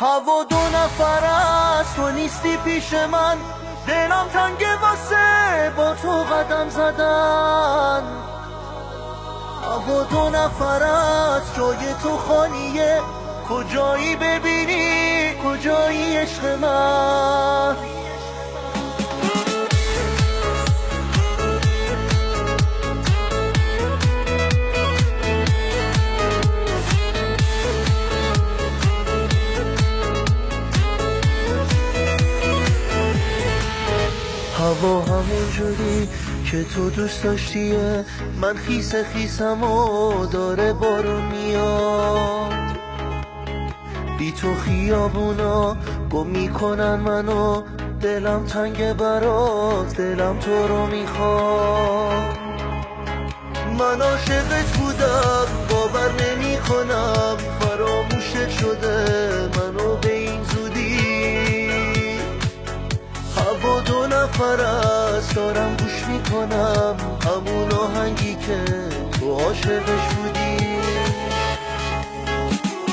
هوا دو نفر است، تو نیستی پیش من، دلم تنگه واسه با تو قدم زدن. هوا دو نفر است، جای تو خالیه، کجایی ببینی کجایی عشق من. هوا همون جوری که تو دوست داشتیه، من خیس خیسم و داره بارون میاد. بی تو خیابونا گم میکنن منو، دلم تنگ برات، دلم تو رو میخواد. من عاشقت بودم باور نمی کنم، فراموشت شده منو به این زودی. هوا دو نفر است، دارم گوش میکنم همون آهنگی که تو عاشقش بودی.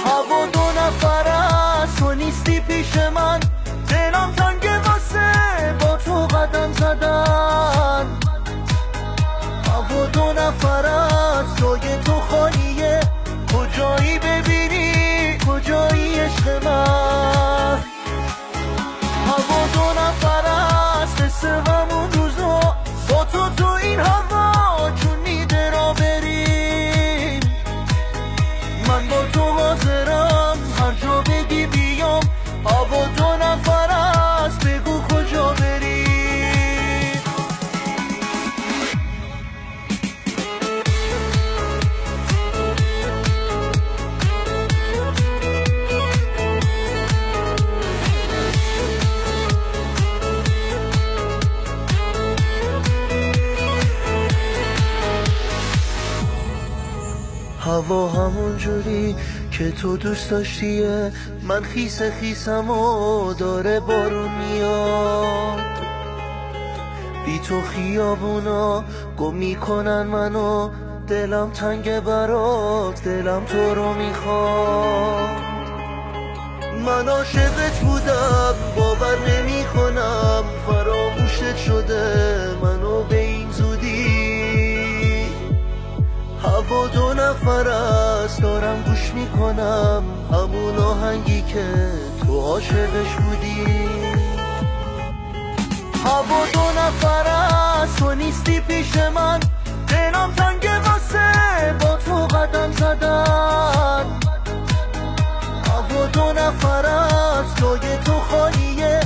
هوا دو نفر است، تو نیستی پیش من، دلم تنگه واسه با تو قدم زدن. هوا دو نفر است، جای تو خالیه، کجایی ببینی کجایی عشق من. هوا دو نفر است، قصه همون روزا با تو این هوا چون نیده را بریم. من با تو حاضرم هر جا بگی بیام، هوا دو نفر است، بگو کجا بریم. هوا همون جوری که تو دوست داشتیه، من خیس خیسم و داره بارون میاد. بی تو خیابونا گم میکنن منو، دلم تنگ برات، دلم تو رو میخواد. من عاشقت بودم باور نمی کنم، فراموشت شده منو به این زودی. هوا دو نفر است، دارم گوش میکنم همون آهنگی که تو عاشقش بودی. هوا دو نفر است، تو نیستی پیش من، دلم تنگه واسه با تو قدم زدن. هوا دو نفر است، جای تو خالیه،